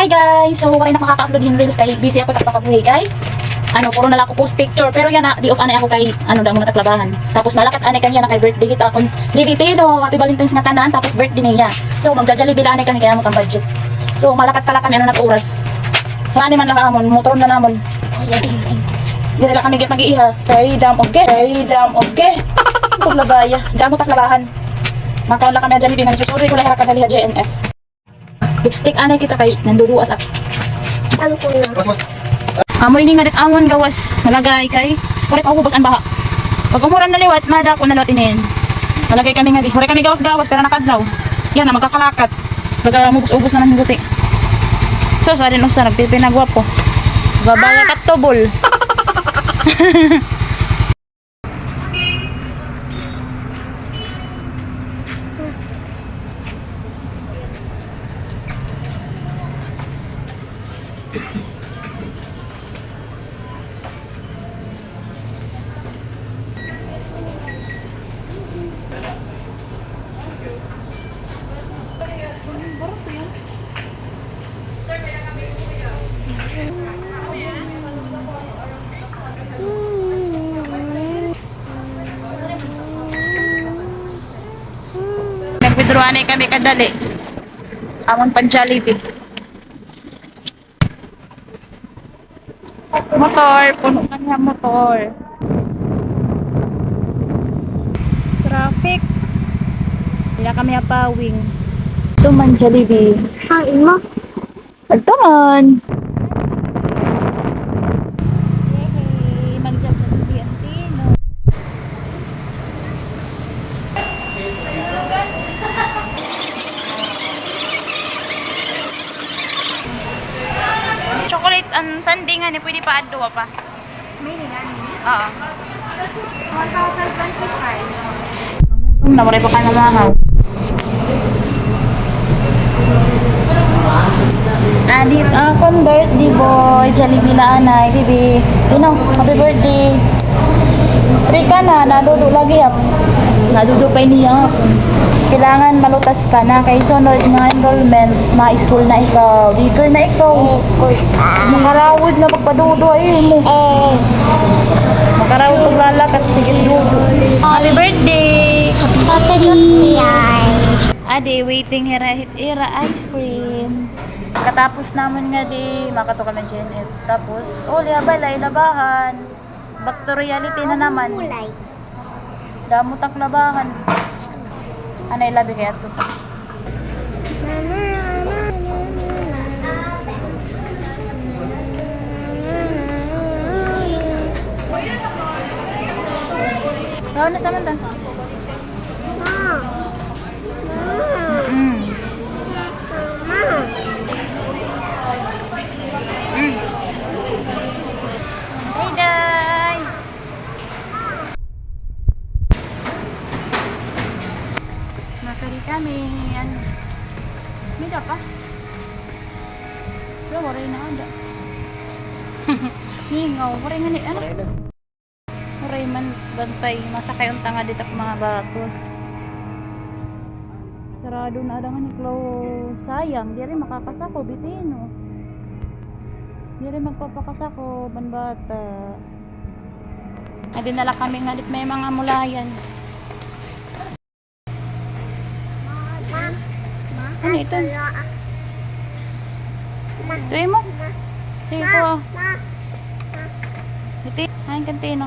Hi guys! So, wala na makaka-upload yung reels kay busy ako tapakabuhi kay puro na lang ako post picture. Pero yan na, di off anay ako kay, damo na taklabahan. Tapos malakat anay kami yan na kay birthday kita akong Livitino. Happy Valentine's nga tanan, tapos birthday niya. So, magja-jollibee anay kami kaya mo kang budget. So, malakat pala kami, na oras. Ngani man lang kamon, motoron na namon. Dili lang kami git mag-iiha. Kay dam okay. Paglabaya, damo taklabahan. Makaon lang kami ang Jollibee nga susuri ko lang kagaliha JNF. Lipstick anay kita kay nanduduas ak. Ang kuna. Amoy ni nga dit angon gawas malagay kay korek ako bubas ang baha. Pag umuran na liwat mada ko na liwat inin. Malagay kami nga di. Korek kami gawas pero nakadlaw. Yan na magkakalakat. Baga mubus-ubos na ng buti. So sa rin usa nagpipinagwapo. Babaya katobol. Nag-withdraw na kami kadali. Amon pang Jollibee. Motor, puno ka niya motor. Traffic. Hindi kami apawing. Ito man Jollibee. Kain mo. Ito man. Yay! Mag-Jollibee ang Tino. Chocolate sundae nga ni pwede pa adto pa. May nga ni. Oo. 1,025. Namuray pa ka na mahaw. Adit akong birthday boy. Jollibee na anay, bibi. Happy birthday. 3 ka na, nadudo lagi ap. Nadudo pa niya. Kailangan malutas ka na kay sunod nga enrollment, ma-school na ikaw. Digger na ikaw. Makarawid na pagpadudo ay mo. Makarawid paglalakat, sige dudo. Happy birthday! Ade, waiting ira ice cream. Katapos naman nga di, makato kami GNF. Tapos, liabalay, labahan. Back to reality na naman. Damutak labahan. Anay labi kaya ito. Gawin na sa mantan. Day-day! Nakari kami. Mida pa. Pero waray na ada. Hingaw. Waray nga ni waray man bantay. Masakay ang tanga dito mga batos. Sarado na ada nga ni close. Sayang. Di rin makakasako. Bitino. Di rin magpapakasako. Banbata. Ay dinala kami nga dit may mga mulayan. Ano ito? Tuwi mo? Sige ko. Ito. Hain kantino.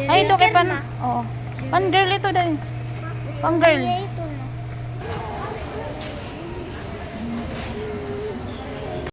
Ay ito kay pan. Oo. Pan girl ito dahil. Pang girl.